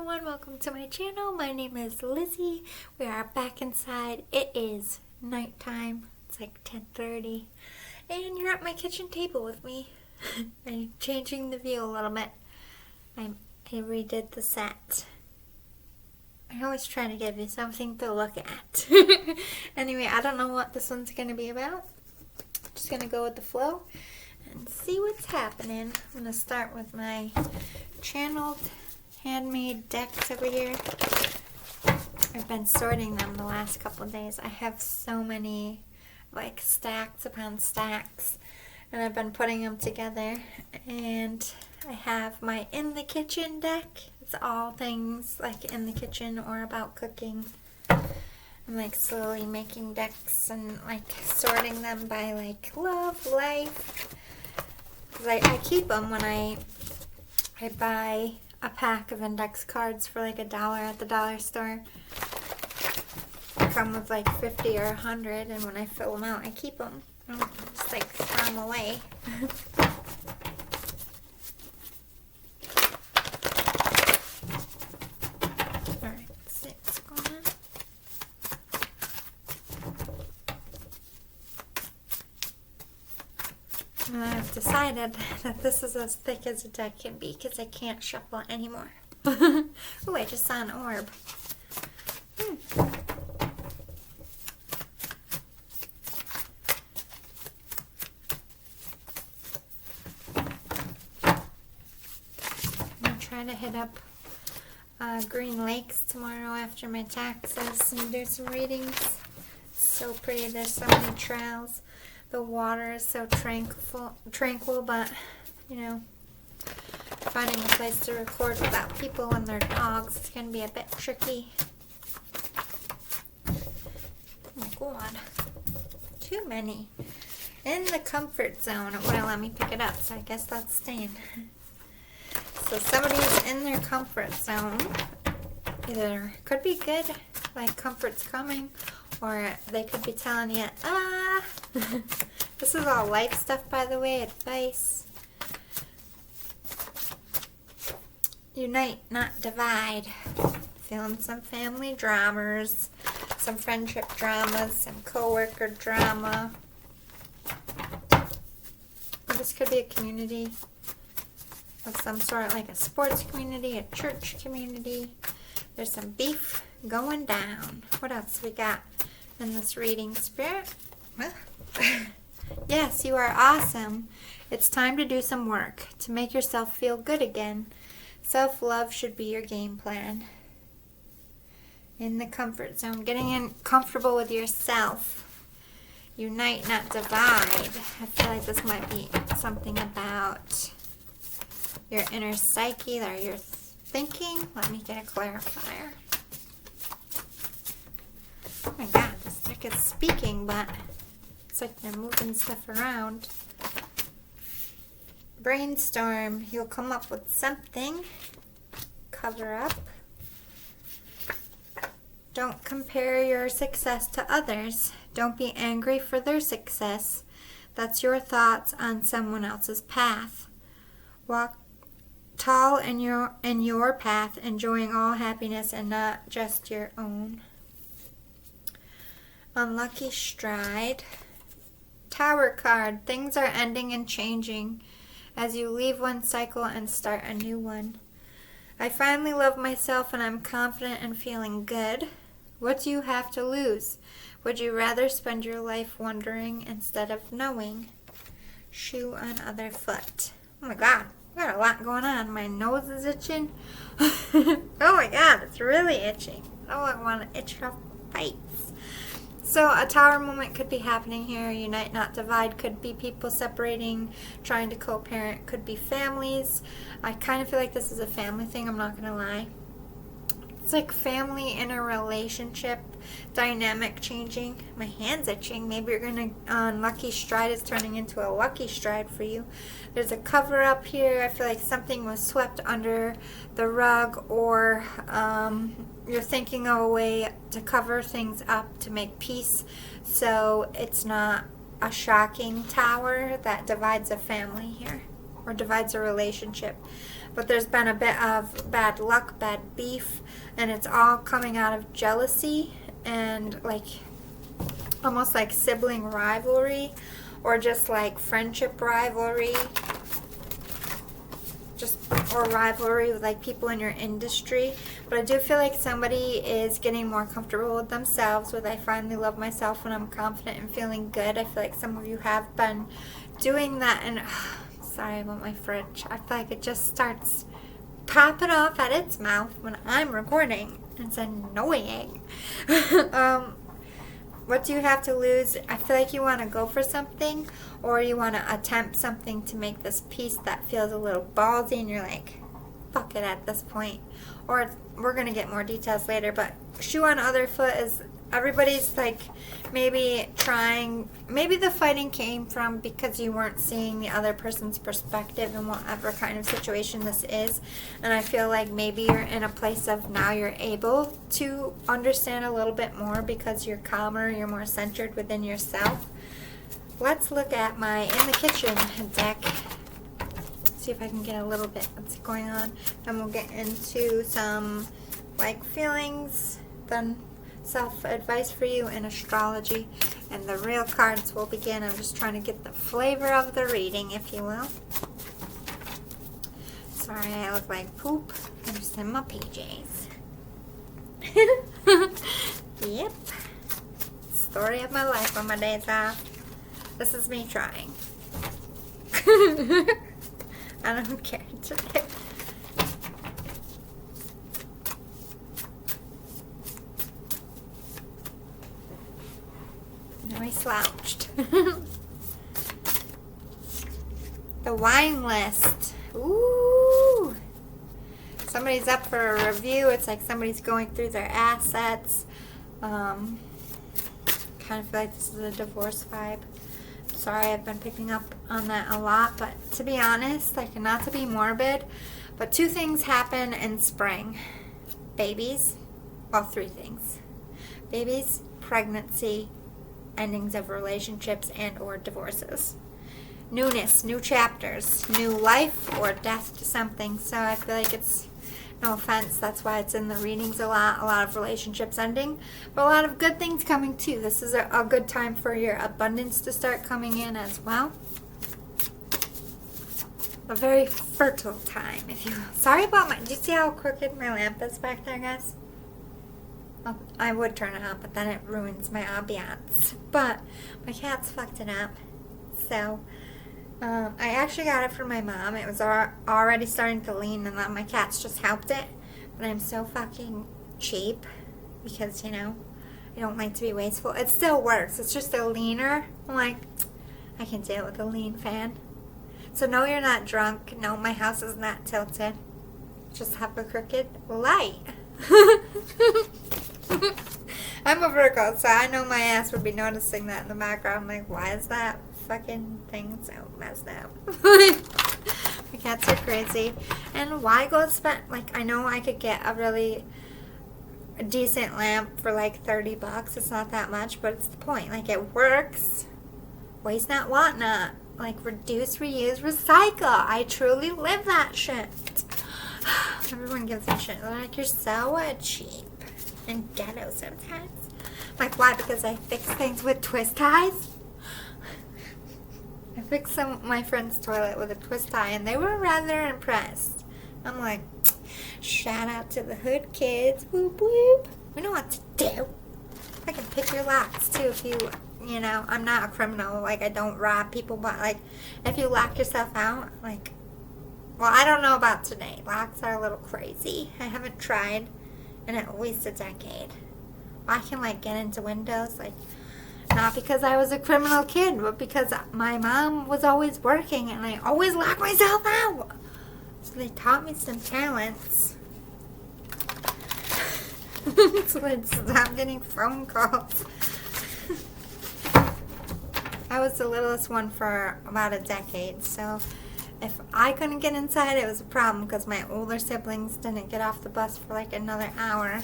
everyone, welcome to my channel. My name is Lizzie. We are back inside. It is nighttime. It's like 10:30 and you're at my kitchen table with me. I'm changing the view a little bit. I redid the set. I always try to give you something to look at. Anyway, I don't know what this one's going to be about. Just going to go with the flow and see what's happening. I'm going to start with my channeled handmade decks over here. I've been sorting them the last couple of days. I have so many, like, stacks upon stacks, and I've been putting them together. And I have my in the kitchen deck. It's all things like in the kitchen or about cooking. I'm like slowly making decks and like sorting them by like love, life. 'Cause I keep them when I buy a pack of index cards for like $1 at the dollar store. They come with like 50 or 100, and when I fill them out, I keep them. I don't just like throw them away. Alright, let's see what's going on. And I've decided that this is as thick as a deck can be because I can't shuffle anymore. Oh, I just saw an orb. I'm going to try to hit up Green Lakes tomorrow after my taxes and do some readings. So pretty. There's so many trails. The water is so tranquil, but, you know, finding a place to record without people and their dogs is going to be a bit tricky. Oh my god. Too many. In the comfort zone. It wouldn't let me pick it up, so I guess that's staying. So somebody's in their comfort zone. Either could be good, like comfort's coming, or they could be telling you, This is all life stuff, by the way, advice. Unite, not divide. Feeling some family dramas, some friendship dramas, some coworker drama. This could be a community of some sort, like a sports community, a church community. There's some beef going down. What else we got in this reading, Spirit? Yes, you are awesome. It's time to do some work to make yourself feel good again. Self-love should be your game plan. In the comfort zone, getting comfortable with yourself. Unite, not divide. I feel like this might be something about your inner psyche or your thinking. Let me get a clarifier. Oh my god, this deck is speaking, but it's like they're moving stuff around. Brainstorm. You'll come up with something. Cover up. Don't compare your success to others. Don't be angry for their success. That's your thoughts on someone else's path. Walk tall in your path, enjoying all happiness and not just your own. Unlucky stride. Tower card. Things are ending and changing as you leave one cycle and start a new one. I finally love myself and I'm confident and feeling good. What do you have to lose? Would you rather spend your life wondering instead of knowing? Shoe on other foot. Oh my god, I got a lot going on. My nose is itching. Oh my god, it's really itching. Oh, I want to itch off bites. So a tower moment could be happening here. Unite, not divide could be people separating, trying to co-parent, could be families. I kind of feel like this is a family thing, I'm not going to lie. It's like family in a relationship, dynamic changing. My hand's itching. Maybe you're going to, unlucky stride is turning into a lucky stride for you. There's a cover up here. I feel like something was swept under the rug, or you're thinking of a way to cover things up to make peace so it's not a shocking tower that divides a family here or divides a relationship. but there's been a bit of bad luck, bad beef, and it's all coming out of jealousy and like almost like sibling rivalry or just like friendship rivalry, or rivalry with like people in your industry. But I do feel like somebody is getting more comfortable with themselves, with I finally love myself when I'm confident and feeling good. I feel like some of you have been doing that, and sorry about my fridge. I feel like it just starts popping off at its mouth when I'm recording. It's annoying. What do you have to lose? I feel like you want to go for something, or you want to attempt something to make this peace that feels a little ballsy, and you're like, fuck it at this point. Or we're going to get more details later, but shoe on other foot is everybody's like maybe the fighting came from because you weren't seeing the other person's perspective in whatever kind of situation this is. And I feel like maybe you're in a place of now you're able to understand a little bit more because you're calmer, you're more centered within yourself. Let's look at my in the kitchen deck. See if I can get a little bit what's going on. Then we'll get into some like feelings, then self-advice for you and astrology, and the real cards will begin. I'm just trying to get the flavor of the reading, if you will. Sorry, I look like poop. I'm just in my PJs. Yep. Story of my life on my days off. This is me trying. I don't care today. Now I slouched. The wine list. Ooh. Somebody's up for a review. It's like somebody's going through their assets. Kind of feel like this is a divorce vibe. Sorry, I've been picking up on that a lot, but to be honest, like not to be morbid, but 2 things happen in spring. Babies, well, 3 things. Babies, pregnancy, endings of relationships, and or divorces. Newness, new chapters, new life, or death to something. So I feel like it's, no offense, that's why it's in the readings a lot of relationships ending, but a lot of good things coming too. This is a good time for your abundance to start coming in as well. A very fertile time, if you will. Sorry about do you see how crooked my lamp is back there, guys? Well, I would turn it on, but then it ruins my ambiance. But my cat's fucked it up. So, I actually got it from my mom. It was already starting to lean, and then my cats just helped it. But I'm so fucking cheap because, you know, I don't like to be wasteful. It still works. It's just a leaner. I'm like, I can deal with a lean fan. So no, you're not drunk. No, my house is not tilted. Just have a crooked light. I'm a Virgo, so I know my ass would be noticing that in the background. Like, why is that fucking thing so messed up? My cats are crazy. And why go spend, like, I know I could get a really decent lamp for like $30. It's not that much, but it's the point. Like, it works. Waste not, want not. Like, reduce, reuse, recycle. I truly live that shit. Everyone gives me shit. They're like, you're so cheap and ghetto sometimes. Like, why? Because I fix things with twist ties? I fixed my friend's toilet with a twist tie, and they were rather impressed. I'm like, shout out to the hood kids. Whoop, whoop. We know what to do. I can pick your locks, too, if you know, I'm not a criminal. Like, I don't rob people, but, like, if you lock yourself out, like, well, I don't know about today. Locks are a little crazy. I haven't tried in at least a decade. I can, like, get into windows, like, not because I was a criminal kid, but because my mom was always working, and I always locked myself out. So they taught me some talents. So I'd stop getting phone calls. I was the littlest one for about a decade, so if I couldn't get inside, it was a problem because my older siblings didn't get off the bus for like another hour.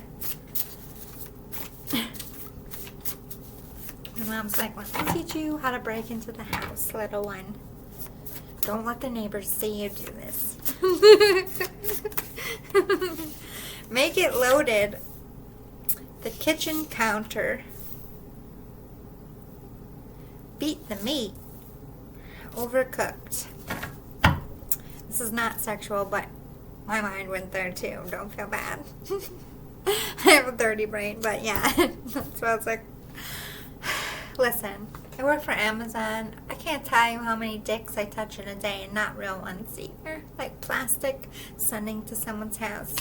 My mom's like, let me teach you how to break into the house, little one. Don't let the neighbors see you do this. Make it loaded. The kitchen counter. Beat the meat. Overcooked. This is not sexual, but my mind went there too. Don't feel bad. I have a dirty brain, but yeah. That's what I was like. Listen, I work for Amazon. I can't tell you how many dicks I touch in a day, and not real ones either. Like plastic sending to someone's house.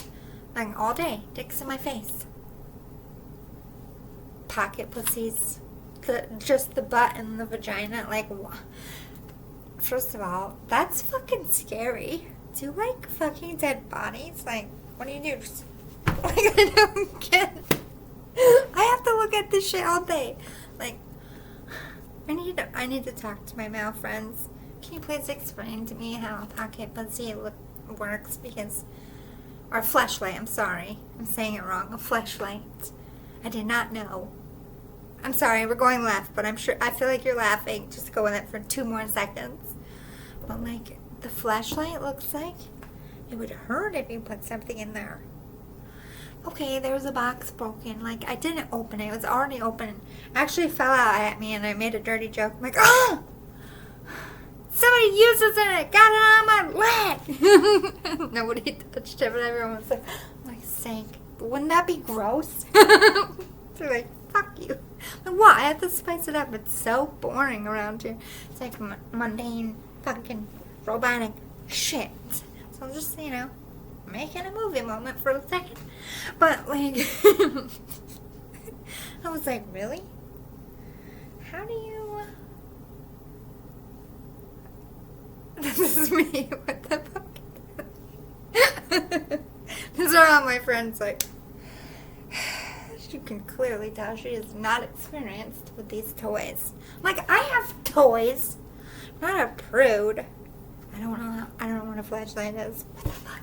Like all day. Dicks in my face. Pocket pussies. Just the butt and the vagina. Like, first of all, that's fucking scary. Do you like fucking dead bodies? Like, what do you do? Just, like, I don't get it. I have to look at this shit all day. Like, I need to talk to my male friends. Can you please explain to me how a pocket pussy works? Because, or a fleshlight, I'm sorry. I'm saying it wrong. A fleshlight. I did not know. I'm sorry, we're going left, but I feel like you're laughing. Just go with it for 2 more seconds. But like, the flashlight looks like it would hurt if you put something in there. Okay, there was a box broken. Like, I didn't open it. It was already open. It actually fell out at me, and I made a dirty joke. I'm like, oh! Somebody uses it! Got it on my leg! Nobody touched it, but everyone was like, oh my sake. But wouldn't that be gross? They're like, fuck you. Like, what? I have to spice it up. It's so boring around here. It's like mundane, fucking robotic shit. So I'm just, making a movie moment for a second. But, like, I was like, really? How do you... This is me. What the fuck? These are all my friends, like... You can clearly tell she is not experienced with these toys. Like, I have toys. I'm not a prude. I don't know what a flashlight is. What the fuck?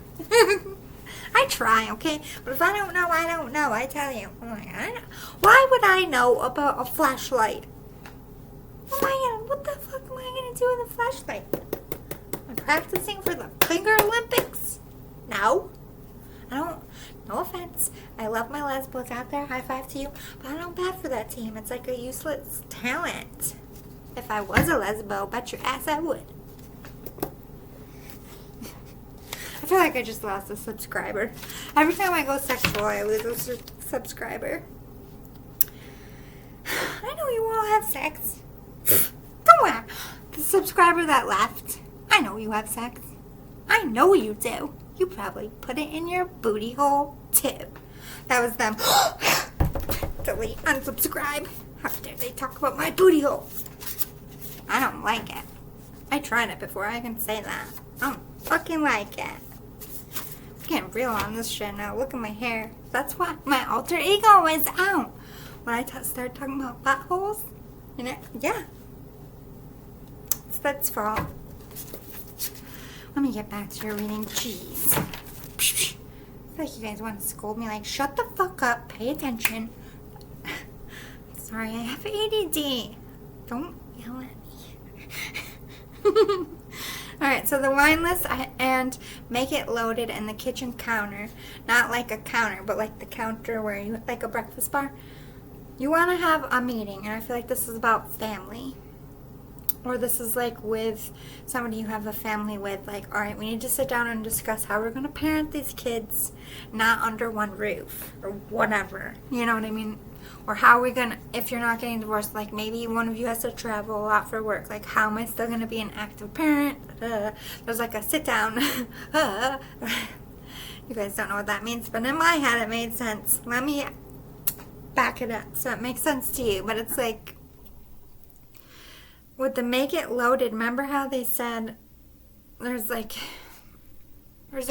I try, okay? But if I don't know, I don't know. I tell you. I'm like, I don't know. Why would I know about a flashlight? What the fuck am I gonna do with a flashlight? Am I practicing for the Finger Olympics? No. I don't. No offense. I love my lesbos out there. High five to you. But I don't bat for that team. It's like a useless talent. If I was a lesbo, bet your ass I would. I feel like I just lost a subscriber. Every time I go sexual, I lose a subscriber. I know you all have sex. Don't worry. The subscriber that left, I know you have sex. I know you do. You probably put it in your booty hole, too. That was them. Delete, unsubscribe. How dare they talk about my booty hole? I don't like it. I tried it before, I can say that. I don't fucking like it. I'm getting real on this shit now. Look at my hair. That's why my alter ego is out. When I start talking about buttholes, yeah. It's that's fault. Let me get back to your reading. Jeez. I feel like you guys want to scold me. Like, shut the fuck up. Pay attention. Sorry, I have ADD. Don't yell at me. Alright, so the wine list and make it loaded in the kitchen counter. Not like a counter, but like the counter where you, like a breakfast bar. You want to have a meeting, and I feel like this is about family. Or this is like with somebody you have a family with, like, all right, we need to sit down and discuss how we're going to parent these kids not under one roof or whatever. You know what I mean? Or how are we going to, if you're not getting divorced, like maybe one of you has to travel a lot for work. Like, how am I still going to be an active parent? There's like a sit down. You guys don't know what that means, but in my head it made sense. Let me back it up so it makes sense to you. But it's like, with the make it loaded, remember how they said there's a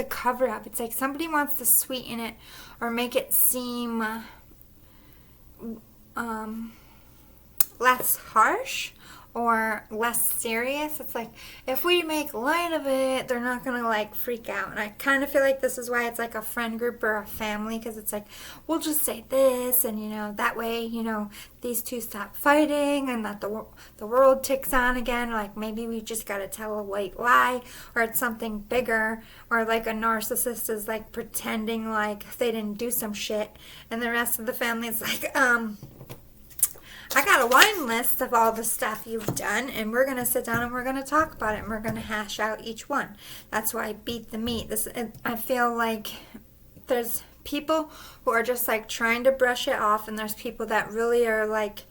cover up. It's like somebody wants to sweeten it or make it seem less harsh or less serious. It's like, if we make light of it, they're not gonna like freak out. And I kind of feel like this is why it's like a friend group or a family, because it's like, we'll just say this, and that way, these two stop fighting, and that the world ticks on again. Like, maybe we just gotta tell a white lie, or it's something bigger, or like a narcissist is like pretending like they didn't do some shit, and the rest of the family is like, I got a wine list of all the stuff you've done, and we're going to sit down and we're going to talk about it, and we're going to hash out each one. That's why I beat the meat. I feel like there's people who are just like trying to brush it off, and there's people that really are like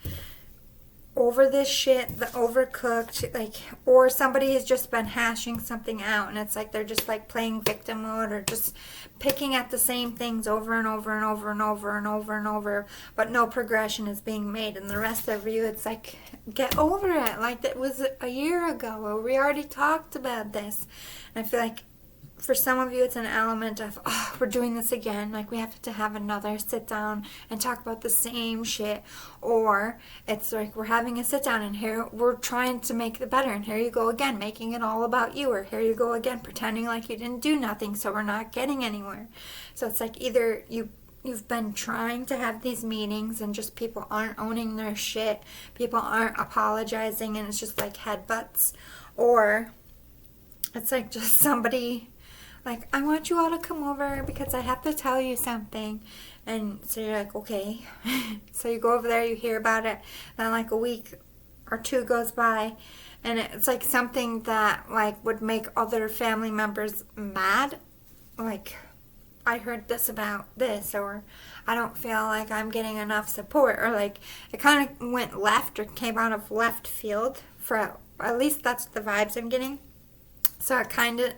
over this shit, the overcooked, like, or somebody has just been hashing something out, and it's like they're just like playing victim mode, or just picking at the same things over and over and over and over and over and over, but no progression is being made. And the rest of you, it's like, get over it. Like, that was a year ago, or we already talked about this. And I feel like for some of you, it's an element of, oh, we're doing this again. Like, we have to have another sit down and talk about the same shit. Or it's like, we're having a sit down, and here we're trying to make it better. And here you go again, making it all about you. Or here you go again, pretending like you didn't do nothing, so we're not getting anywhere. So it's like, either you've been trying to have these meetings, and just people aren't owning their shit. People aren't apologizing, and it's just like headbutts. Or it's like just somebody, like, I want you all to come over because I have to tell you something. And so you're like, okay. So you go over there, you hear about it, then like a week or two goes by, and it's like something that like would make other family members mad. Like, I heard this about this, or I don't feel like I'm getting enough support, or like it kind of went left or came out of left field, for at least that's the vibes I'm getting. So it kind of,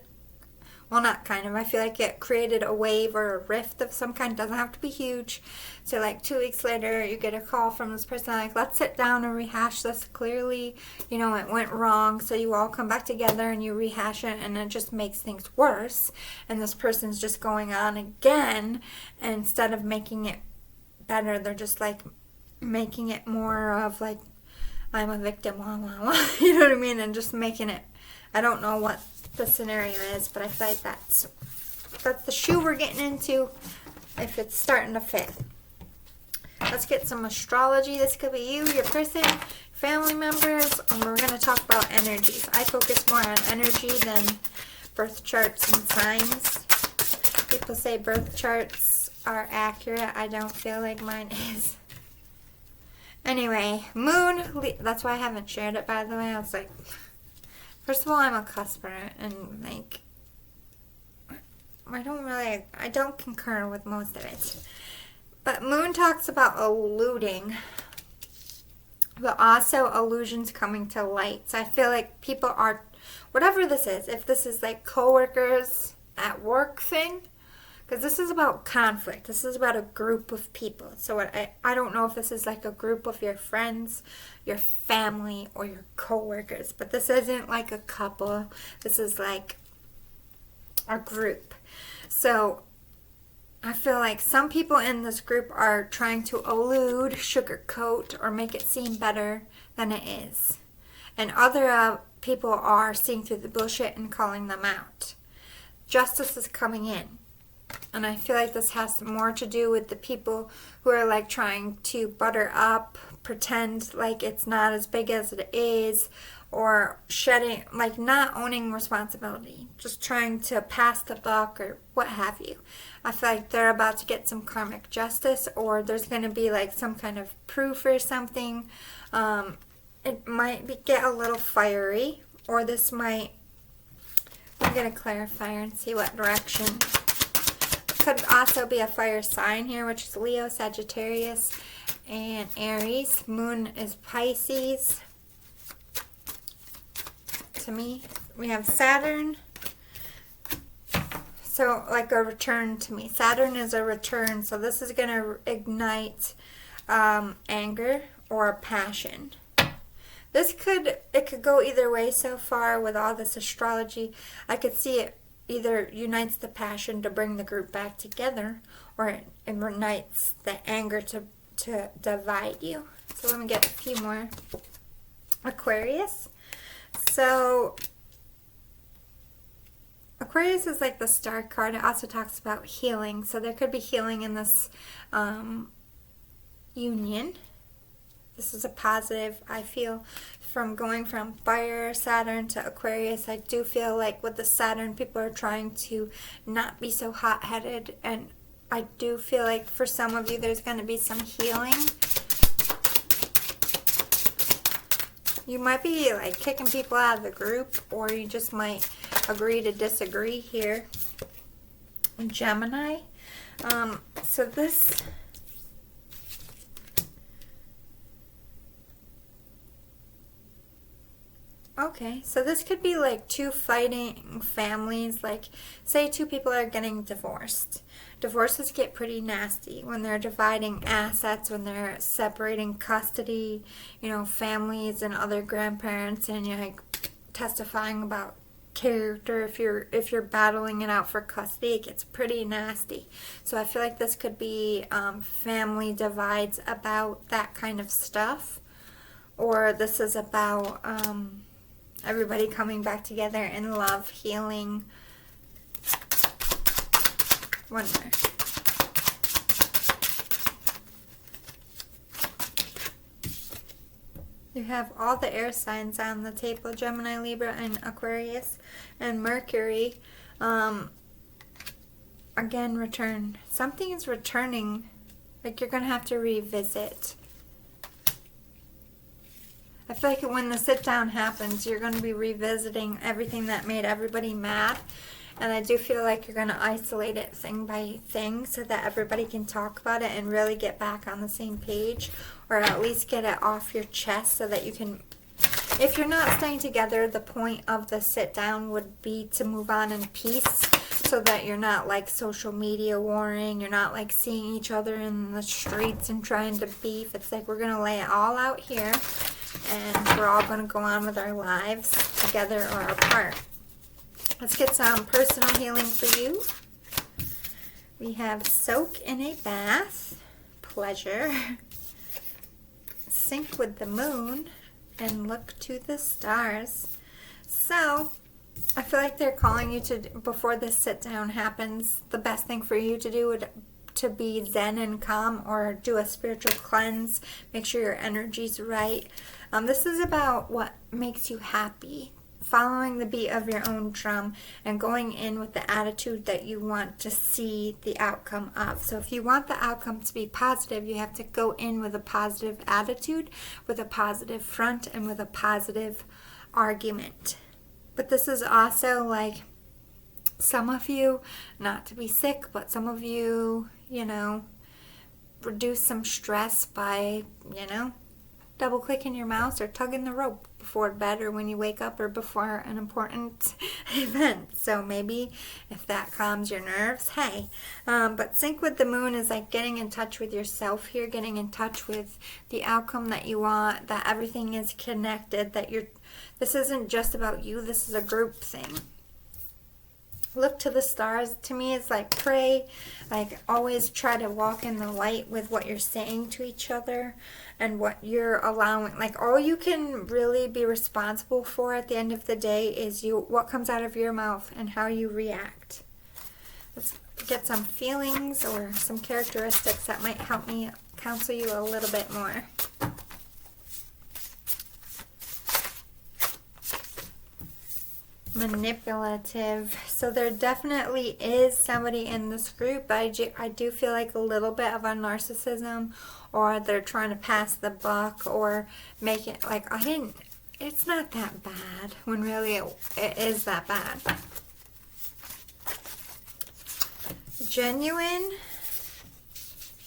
well, not kind of, I feel like it created a wave or a rift of some kind. It doesn't have to be huge. So like 2 weeks later, you get a call from this person like, let's sit down and rehash this clearly. It went wrong. So you all come back together and you rehash it, and it just makes things worse. And this person's just going on again. And instead of making it better, they're just like making it more of like, I'm a victim, wah, wah, wah. You know what I mean? And just making it, I don't know what the scenario is, but I feel like that's the shoe we're getting into, if it's starting to fit. Let's get some astrology. This could be you, your person, family members, and we're going to talk about energies. I focus more on energy than birth charts and signs. People say birth charts are accurate. I don't feel like mine is. Anyway, moon, that's why I haven't shared it, by the way. I was like, first of all, I'm a cusper, and like, I don't concur with most of it. But moon talks about eluding, but also illusions coming to light. So I feel like people are, whatever this is, if this is like coworkers at work thing, because this is about conflict. This is about a group of people. So I don't know if this is like a group of your friends, your family, or your coworkers. But this isn't like a couple. This is like a group. So I feel like some people in this group are trying to elude, sugarcoat, or make it seem better than it is. And other people are seeing through the bullshit and calling them out. Justice is coming in. And I feel like this has more to do with the people who are like trying to butter up, pretend like it's not as big as it is, or shedding, like not owning responsibility, just trying to pass the buck or what have you. I feel like they're about to get some karmic justice, or there's going to be like some kind of proof or something. It might get a little fiery, or this might, I'm going to clarify and see what direction. Could also be a fire sign here, which is Leo, Sagittarius, and Aries. Moon is Pisces. To me, we have Saturn. So, like a return to me. Saturn is a return, so this is going to ignite anger or passion. It could go either way so far with all this astrology. I could see it either unites the passion to bring the group back together, or it unites the anger to divide you. So let me get a few more. Aquarius. So Aquarius is like the star card. It also talks about healing. So there could be healing in this union. This is a positive, I feel, from going from fire Saturn to Aquarius. I do feel like with the Saturn, people are trying to not be so hot-headed, and I do feel like for some of you there's going to be some healing. You might be like kicking people out of the group, or you just might agree to disagree here. Gemini. So this... Okay, so this could be like two fighting families, like say two people are getting divorced. Divorces get pretty nasty when they're dividing assets, when they're separating custody, you know, families and other grandparents, and you're like testifying about character. If you're battling it out for custody, it gets pretty nasty. So I feel like this could be family divides about that kind of stuff, or this is about everybody coming back together in love, healing. One more. You have all the air signs on the table: Gemini, Libra, and Aquarius. And Mercury, again, return. Something is returning, like you're going to have to revisit. I feel like when the sit down happens, you're going to be revisiting everything that made everybody mad. And I do feel like you're going to isolate it thing by thing so that everybody can talk about it and really get back on the same page, or at least get it off your chest so that you can... If you're not staying together, the point of the sit down would be to move on in peace, so that you're not like social media warring, you're not like seeing each other in the streets and trying to beef. It's like we're going to lay it all out here, and we're all going to go on with our lives together or apart. Let's get some personal healing for you. We have soak in a bath, pleasure, sync with the moon, and look to the stars. So I feel like they're calling you to, before this sit down happens, the best thing for you to do would to be zen and calm, or do a spiritual cleanse. Make sure your energy's right. This is about what makes you happy, following the beat of your own drum, and going in with the attitude that you want to see the outcome of. So if you want the outcome to be positive, you have to go in with a positive attitude, with a positive front, and with a positive argument. But this is also like some of you, not to be sick, but some of you, you know, reduce some stress by, you know, double clicking your mouse or tugging the rope before bed, or when you wake up, or before an important event. So maybe if that calms your nerves, hey. But sync with the moon is like getting in touch with yourself here, getting in touch with the outcome that you want, that everything is connected, that this isn't just about you, this is a group thing. Look to the stars, to me, is like pray, like always try to walk in the light with what you're saying to each other and what you're allowing. Like all you can really be responsible for at the end of the day is what comes out of your mouth and how you react. Let's get some feelings or some characteristics that might help me counsel you a little bit more. Manipulative. So there definitely is somebody in this group. I do feel like a little bit of a narcissism, or they're trying to pass the buck, or make it like it's not that bad, when really it is that bad. Genuine,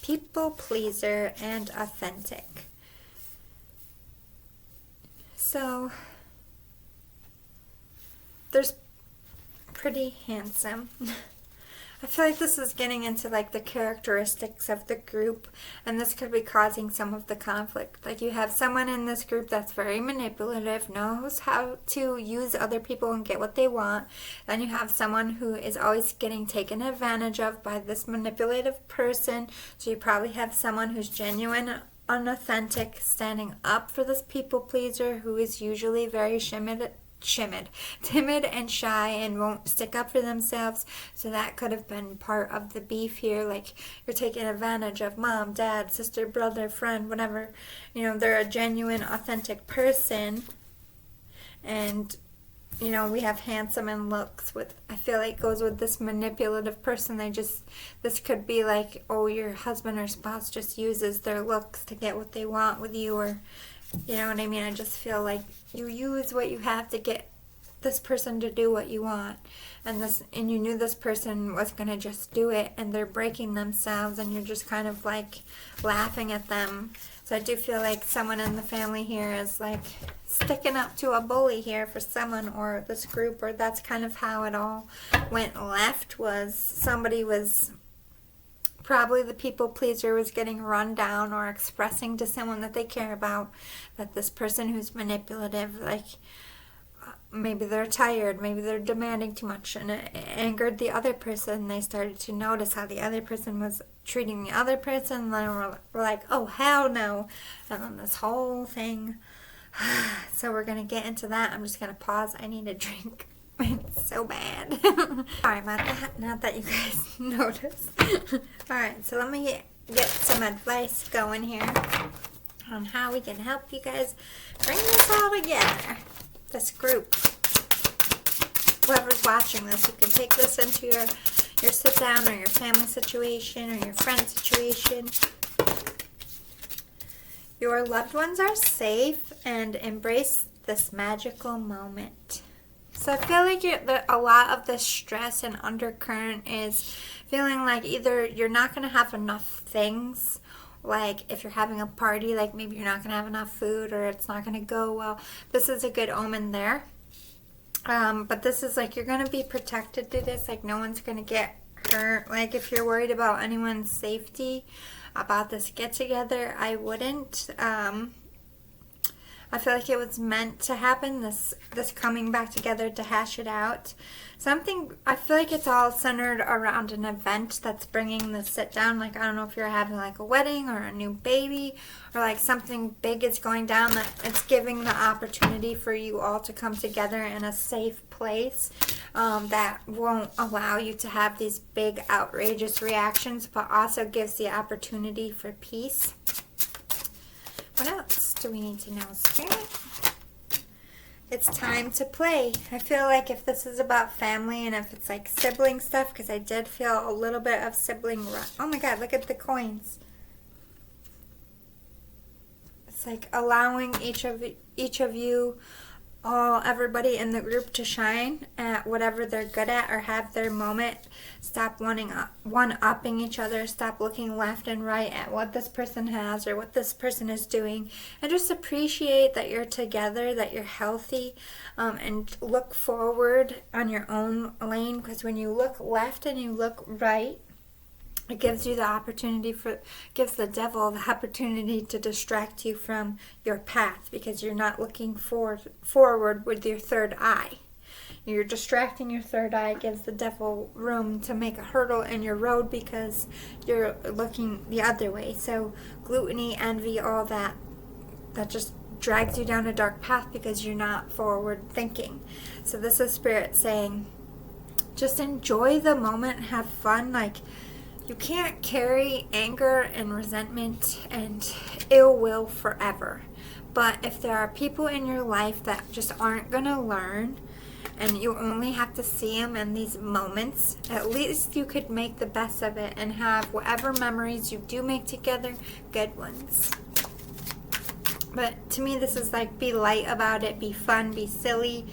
people pleaser, and authentic. So there's pretty handsome. I feel like this is getting into like the characteristics of the group, and this could be causing some of the conflict. Like you have someone in this group that's very manipulative, knows how to use other people and get what they want. Then you have someone who is always getting taken advantage of by this manipulative person. So you probably have someone who's genuine unauthentic, standing up for this people pleaser who is usually very timid and shy and won't stick up for themselves. So that could have been part of the beef here. Like, you're taking advantage of mom, dad, sister, brother, friend, whatever. You know, they're a genuine, authentic person. And, you know, we have handsome and looks with, I feel like goes with this manipulative person. This could be like, oh, your husband or spouse just uses their looks to get what they want with you, or, you know what I mean? I just feel like you use what you have to get this person to do what you want. And you knew this person was going to just do it, and they're breaking themselves, and you're just kind of like laughing at them. So I do feel like someone in the family here is like sticking up to a bully here for someone or this group, or that's kind of how it all went left. Was somebody was probably the people pleaser was getting run down or expressing to someone that they care about that this person who's manipulative, like maybe they're tired, maybe they're demanding too much, and it angered the other person. They started to notice how the other person was treating the other person, and then we're like, oh, hell no. And then this whole thing. So we're going to get into that. I'm just going to pause. I need a drink. It's so bad. Sorry about that. Not that you guys noticed. Alright, so let me get some advice going here on how we can help you guys bring this all together. This group. Whoever's watching this, you can take this into your sit down or your family situation or your friend situation. Your loved ones are safe, and embrace this magical moment. So I feel like a lot of the stress and undercurrent is feeling like either you're not going to have enough things, like if you're having a party, like maybe you're not going to have enough food, or it's not going to go well. This is a good omen there. But this is like you're going to be protected through this. Like no one's going to get hurt. Like if you're worried about anyone's safety about this get-together, I wouldn't. I feel like it was meant to happen, this coming back together to hash it out. I feel like it's all centered around an event that's bringing the sit down. Like, I don't know if you're having like a wedding or a new baby, or like something big is going down, that it's giving the opportunity for you all to come together in a safe place that won't allow you to have these big outrageous reactions, but also gives the opportunity for peace. What else do we need to know, Spirit? It's time to play. I feel like if this is about family and if it's like sibling stuff, because I did feel a little bit of sibling oh my god, look at the coins. It's like allowing each of you, everybody in the group to shine at whatever they're good at or have their moment. Stop one-upping each other. Stop looking left and right at what this person has or what this person is doing, and just appreciate that you're together, that you're healthy, and look forward on your own lane, because when you look left and you look right, it gives the devil the opportunity to distract you from your path, because you're not looking forward with your third eye. You're distracting your third eye, gives the devil room to make a hurdle in your road because you're looking the other way. So gluttony, envy, all that just drags you down a dark path because you're not forward thinking. So this is Spirit saying, just enjoy the moment, have fun. Like, you can't carry anger and resentment and ill will forever. But if there are people in your life that just aren't going to learn, and you only have to see them in these moments, at least you could make the best of it and have whatever memories you do make together, good ones. But to me, this is like, be light about it, be fun, be silly.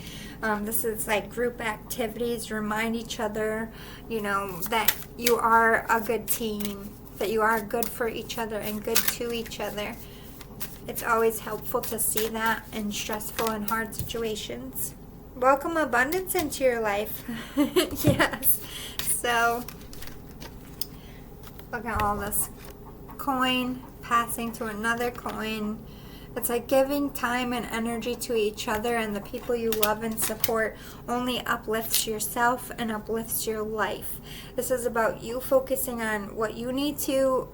This is like group activities. Remind each other, that you are a good team, that you are good for each other and good to each other. It's always helpful to see that in stressful and hard situations. Welcome abundance into your life. Yes. So, look at all this coin passing to another coin. It's like giving time and energy to each other and the people you love and support only uplifts yourself and uplifts your life. This is about you focusing on what you need to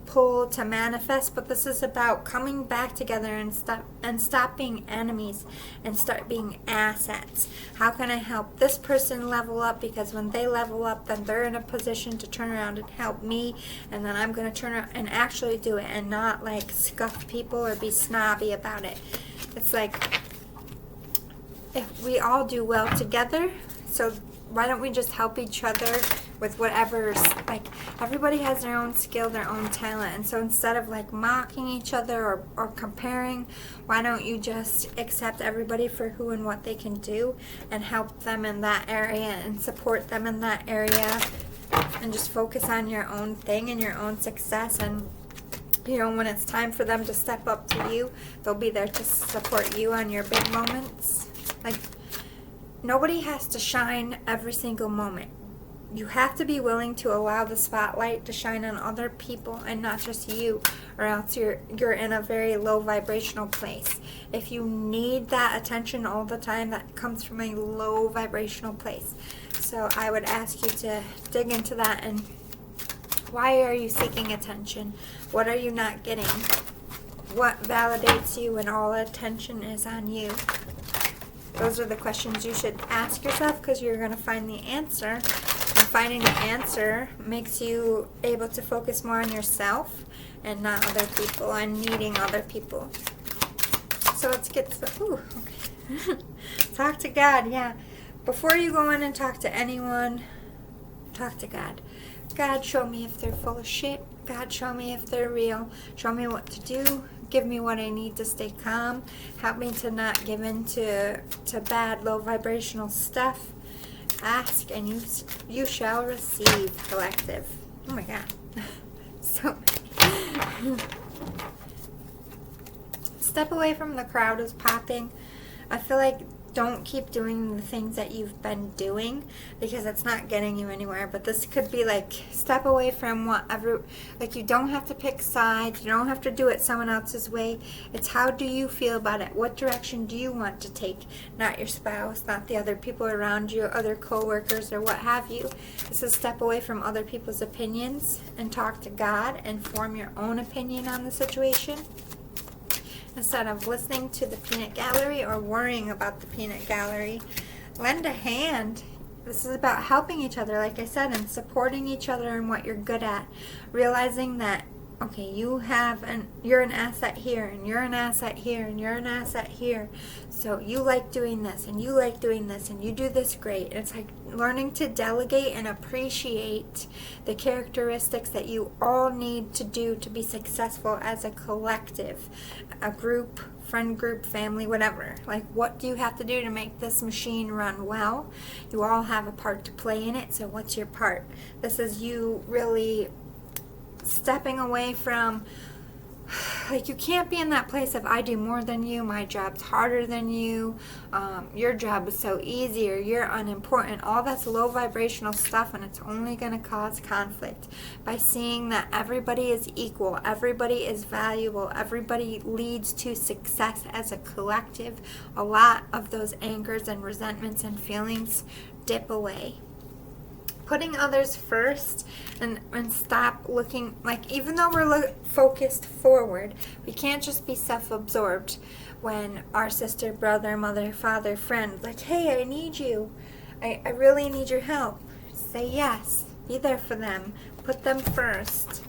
pull to manifest, but this is about coming back together and stop being enemies and start being assets. How can I help this person level up? Because when they level up, then they're in a position to turn around and help me, and then I'm going to turn around and actually do it and not like scuff people or be snobby about it. It's like, if we all do well together, so why don't we just help each other with whatever, like, everybody has their own skill, their own talent, and so instead of like mocking each other or comparing, why don't you just accept everybody for who and what they can do and help them in that area and support them in that area and just focus on your own thing and your own success. And you know, when it's time for them to step up to you, they'll be there to support you on your big moments. Like, nobody has to shine every single moment. You have to be willing to allow the spotlight to shine on other people and not just you, or else you're in a very low vibrational place. If you need that attention all the time, that comes from a low vibrational place. So I would ask you to dig into that. And why are you seeking attention? What are you not getting? What validates you when all attention is on you? Those are the questions you should ask yourself, because you're going to find the answer. And finding the answer makes you able to focus more on yourself and not other people and needing other people. So let's get to okay. Talk to God, yeah. Before you go in and talk to anyone, talk to God. God, show me if they're full of shit. God, show me if they're real. Show me what to do. Give me what I need to stay calm. Help me to not give in to bad, low vibrational stuff. Ask and you shall receive, collective. Oh my God. So step away from the crowd is popping. I feel like don't keep doing the things that you've been doing, because it's not getting you anywhere. But this could be like, step away from whatever, like, you don't have to pick sides, you don't have to do it someone else's way. It's how do you feel about it? What direction do you want to take? Not your spouse, not the other people around you, other co-workers or what have you. This is step away from other people's opinions and talk to God and form your own opinion on the situation, instead of listening to the peanut gallery or worrying about the peanut gallery. Lend a hand. This is about helping each other, like I said, and supporting each other in what you're good at. Realizing that, okay, you're an asset here, and you're an asset here, and you're an asset here. So you like doing this, and you like doing this, and you do this great. And it's like learning to delegate and appreciate the characteristics that you all need to do to be successful as a collective, a group, friend group, family, whatever. Like, what do you have to do to make this machine run well? You all have a part to play in it, so what's your part? This is you really stepping away from, like, you can't be in that place of, I do more than you, my job's harder than you, your job is so easy, or you're unimportant. All that's low vibrational stuff, and it's only going to cause conflict. By seeing that everybody is equal, everybody is valuable, everybody leads to success as a collective, a lot of those angers and resentments and feelings dip away. Putting others first, and stop looking, like, even though we're focused forward, we can't just be self-absorbed when our sister, brother, mother, father, friend, like, hey, I need you. I really need your help. Say yes. Be there for them. Put them first.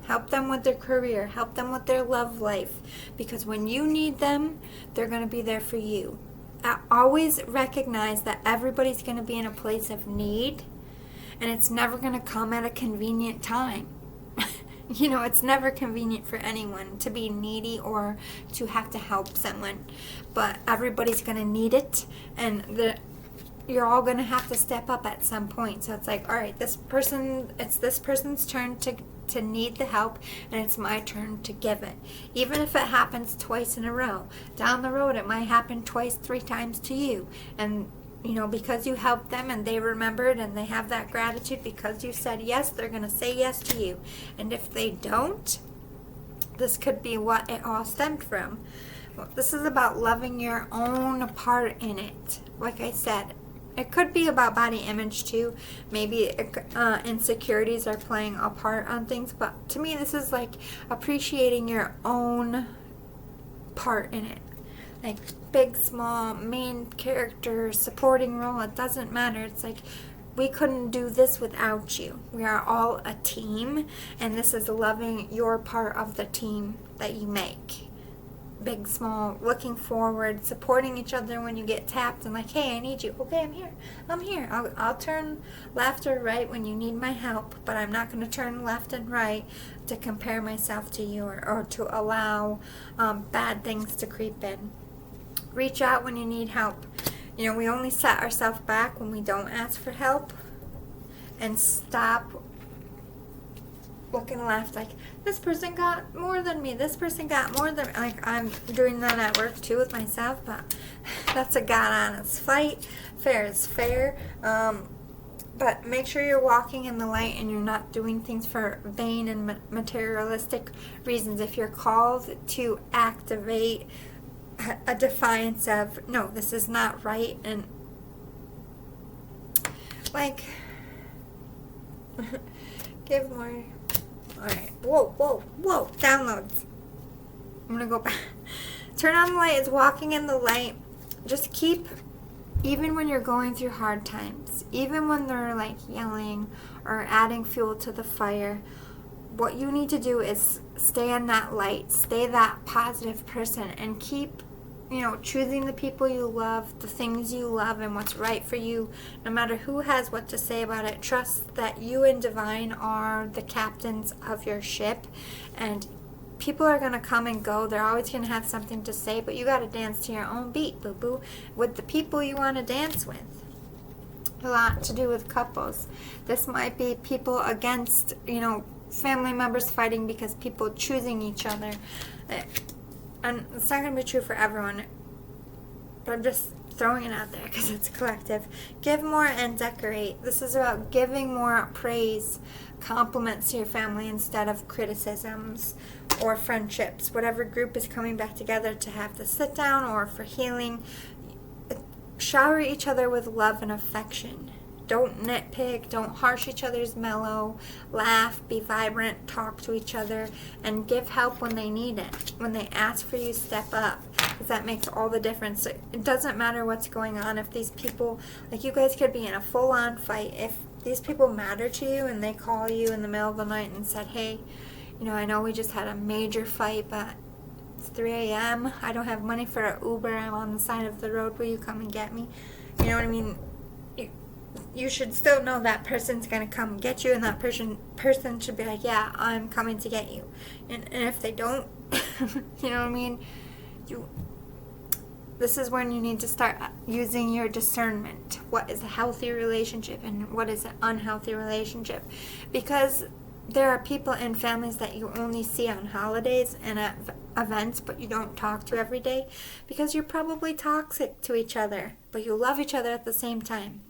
Help them with their career. Help them with their love life. Because when you need them, they're going to be there for you. I always recognize that everybody's going to be in a place of need, and it's never going to come at a convenient time. You know, it's never convenient for anyone to be needy or to have to help someone. But everybody's going to need it, and you're all going to have to step up at some point. So it's like, all right, it's this person's turn to need the help, and it's my turn to give it. Even if it happens twice in a row. Down the road, it might happen twice, 3 times to you. And you know, because you helped them and they remembered and they have that gratitude because you said yes, they're going to say yes to you. And if they don't, this could be what it all stemmed from. Well, this is about loving your own part in it. Like I said, it could be about body image too. Maybe insecurities are playing a part on things, but to me this is like appreciating your own part in it. Like big, small, main character, supporting role, it doesn't matter. It's like we couldn't do this without you. We are all a team, and this is loving your part of the team that you make. Big, small, looking forward, supporting each other when you get tapped and like, hey, I need you. Okay, I'm here. I'll turn left or right when you need my help, but I'm not going to turn left and right to compare myself to you or to allow bad things to creep in. Reach out when you need help. You know, we only set ourselves back when we don't ask for help, and stop looking left like this person got more than me, this person got more than me. Like, I'm doing that at work too with myself, but that's a God honest fight. Fair is fair. But make sure you're walking in the light and you're not doing things for vain and materialistic reasons. If you're called to activate a defiance of, no, this is not right, and like give more. Alright, whoa, downloads. I'm gonna go back. Turn on the light. It's walking in the light. Just keep, even when you're going through hard times, even when they're like yelling or adding fuel to the fire, what you need to do is stay in that light, stay that positive person, and keep, you know, choosing the people you love, the things you love, and what's right for you, no matter who has what to say about it. Trust that you and Divine are the captains of your ship, and people are going to come and go. They're always going to have something to say, but you got to dance to your own beat, boo-boo, with the people you want to dance with. A lot to do with couples. This might be people against, you know, family members fighting because people choosing each other. And it's not going to be true for everyone, but I'm just throwing it out there because it's collective. Give more and decorate. This is about giving more praise, compliments to your family instead of criticisms or friendships. Whatever group is coming back together to have the sit down or for healing, shower each other with love and affection. Don't nitpick, don't harsh each other's mellow, laugh, be vibrant, talk to each other, and give help when they need it. When they ask for you, step up, because that makes all the difference. It doesn't matter what's going on. If these people, like you guys could be in a full-on fight, if these people matter to you and they call you in the middle of the night and said, hey, you know, I know we just had a major fight, but it's 3 a.m., I don't have money for an Uber, I'm on the side of the road, will you come and get me? You know what I mean? You should still know that person's going to come get you, and that person should be like, yeah, I'm coming to get you. And if they don't, you know what I mean? This is when you need to start using your discernment. What is a healthy relationship and what is an unhealthy relationship? Because there are people and families that you only see on holidays and at events, but you don't talk to every day because you're probably toxic to each other, but you love each other at the same time.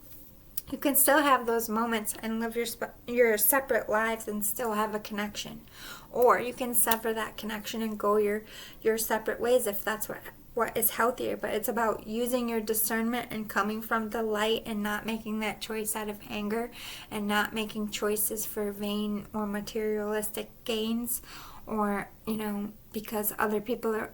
You can still have those moments and live your separate lives and still have a connection. Or you can sever that connection and go your separate ways if that's what is healthier. But it's about using your discernment and coming from the light and not making that choice out of anger and not making choices for vain or materialistic gains, or, you know, because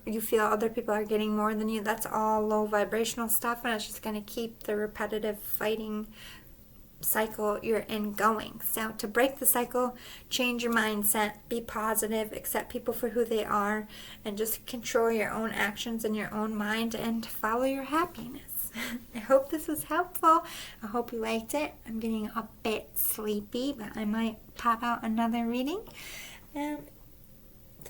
you feel other people are getting more than you. That's all low vibrational stuff, and it's just going to keep the repetitive fighting cycle you're in going. So to break the cycle, change your mindset, be positive, accept people for who they are, and just control your own actions in your own mind and follow your happiness. I hope this was helpful. I hope you liked it. I'm getting a bit sleepy, but I might pop out another reading. Did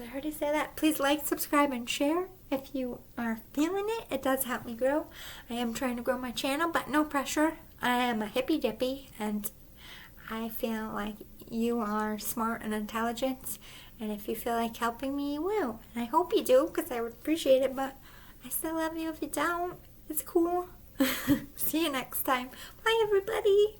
I already say that? Please like, subscribe, and share if you are feeling it. It does help me grow. I am trying to grow my channel, but no pressure. I am a hippy dippy, and I feel like you are smart and intelligent, and if you feel like helping me, you will. And I hope you do, because I would appreciate it, but I still love you if you don't. It's cool. See you next time. Bye, everybody.